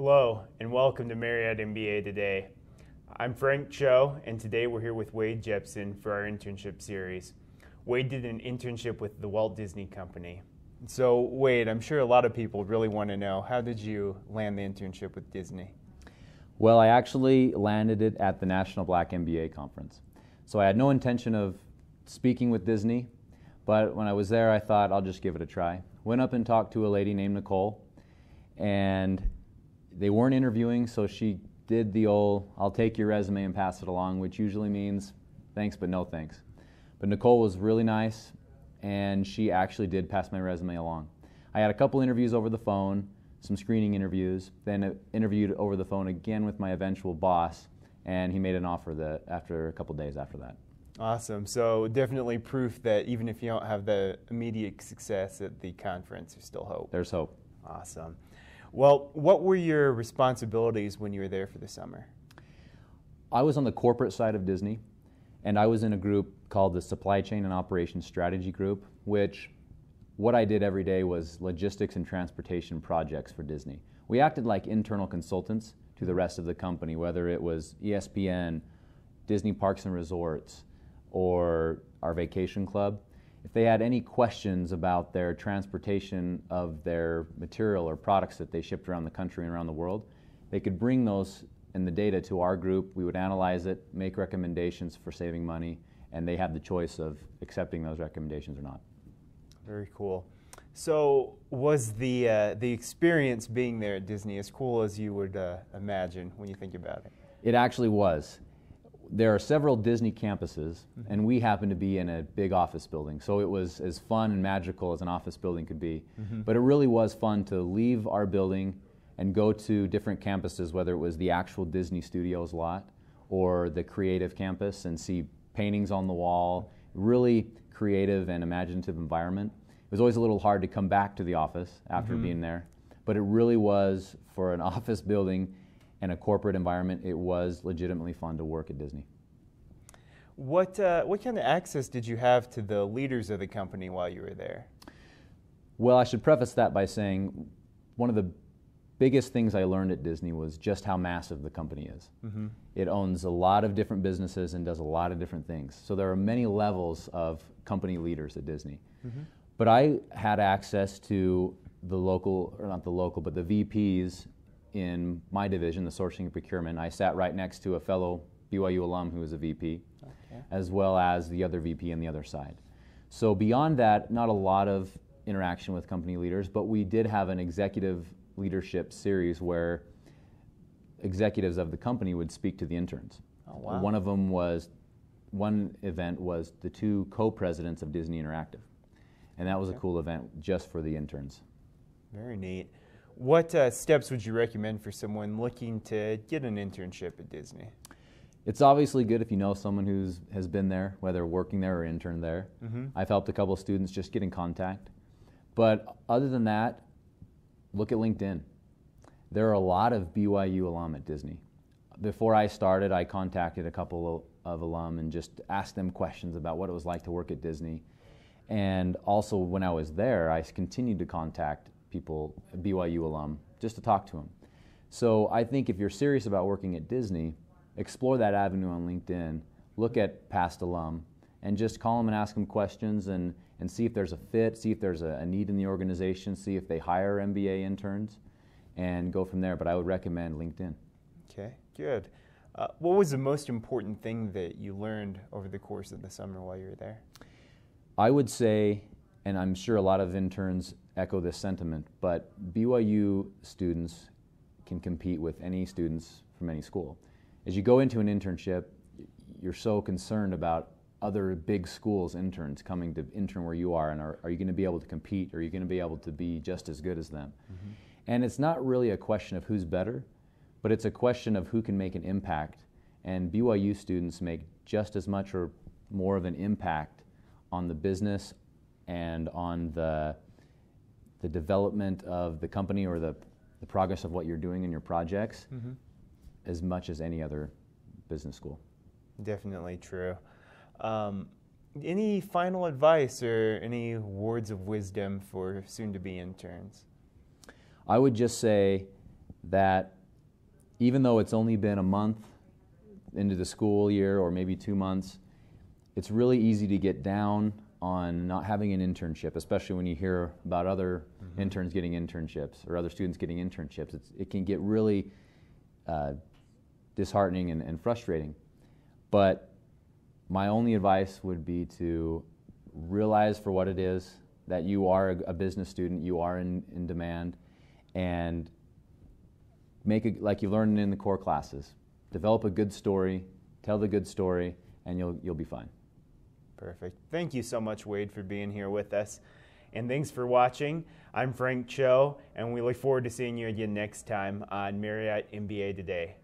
Hello, and welcome to Marriott MBA Today. I'm Frank Cho, and today we're here with Wade Jeppesen for our internship series. Wade did an internship with the Walt Disney Company. So, Wade, I'm sure a lot of people really want to know, how did you land the internship with Disney? Well, I actually landed it at the National Black MBA Conference. So I had no intention of speaking with Disney, but when I was there, I thought I'll just give it a try. Went up and talked to a lady named Nicole, and they weren't interviewing, so she did the old, I'll take your resume and pass it along, which usually means thanks but no thanks. But Nicole was really nice, and she actually did pass my resume along. I had a couple interviews over the phone, some screening interviews, then interviewed over the phone again with my eventual boss, and he made an offer after a couple days after that. Awesome. So definitely proof that even if you don't have the immediate success at the conference, there's still hope. There's hope. Awesome. Well, what were your responsibilities when you were there for the summer? I was on the corporate side of Disney, and I was in a group called the Supply Chain and Operations Strategy Group, which what I did every day was logistics and transportation projects for Disney. We acted like internal consultants to the rest of the company, whether it was ESPN, Disney Parks and Resorts, or our vacation club. If they had any questions about their transportation of their material or products that they shipped around the country and around the world, they could bring those and the data to our group. We would analyze it, make recommendations for saving money, and they had the choice of accepting those recommendations or not. Very cool. So was the experience being there at Disney as cool as you would imagine when you think about it? It actually was. There are several Disney campuses, and we happen to be in a big office building, so it was as fun and magical as an office building could be. But it really was fun to leave our building and go to different campuses, whether it was the actual Disney Studios lot or the creative campus, and see paintings on the wall, really creative and imaginative environment. It was always a little hard to come back to the office after being there, but it really was, for an office building and a corporate environment, it was legitimately fun to work at Disney. What kind of access did you have to the leaders of the company while you were there? Well, I should preface that by saying one of the biggest things I learned at Disney was just how massive the company is. It owns a lot of different businesses and does a lot of different things. So there are many levels of company leaders at Disney. But I had access to the local, or not the local, but the VPs in my division, the sourcing and procurement. I sat right next to a fellow BYU alum who was a VP, as well as the other VP on the other side. So beyond that, not a lot of interaction with company leaders, but we did have an executive leadership series where executives of the company would speak to the interns. Oh, wow. One event was the two co-presidents of Disney Interactive, and that was a cool event just for the interns. Very neat. What steps would you recommend for someone looking to get an internship at Disney? It's obviously good if you know someone who has been there, whether working there or interned there. I've helped a couple of students just get in contact. But other than that, look at LinkedIn. There are a lot of BYU alum at Disney. Before I started, I contacted a couple of alum and just asked them questions about what it was like to work at Disney. And also when I was there, I continued to contact people, BYU alum, just to talk to them. So I think if you're serious about working at Disney, explore that avenue on LinkedIn, look at past alum, and just call them and ask them questions and see if there's a fit, see if there's a need in the organization, see if they hire MBA interns, and go from there. But I would recommend LinkedIn. Okay, good. What was the most important thing that you learned over the course of the summer while you were there? I would say, and I'm sure a lot of interns echo this sentiment, but BYU students can compete with any students from any school. As you go into an internship, you're so concerned about other big schools' interns coming to intern where you are, and are you going to be able to compete? Are you going to be able to be just as good as them? And it's not really a question of who's better, but it's a question of who can make an impact. And BYU students make just as much or more of an impact on the business and on the development of the company or the progress of what you're doing in your projects as much as any other business school. Definitely true. Any final advice or any words of wisdom for soon-to-be interns? I would just say that even though it's only been a month into the school year or maybe 2 months, it's really easy to get down on not having an internship, especially when you hear about other interns getting internships or other students getting internships. It can get really disheartening and frustrating. But my only advice would be to realize for what it is, that you are a business student, you are in demand, and make it like you learned in the core classes. Develop a good story, tell the good story, and you'll be fine. Perfect. Thank you so much, Wade, for being here with us. And thanks for watching. I'm Frank Cho, and we look forward to seeing you again next time on Marriott MBA Today.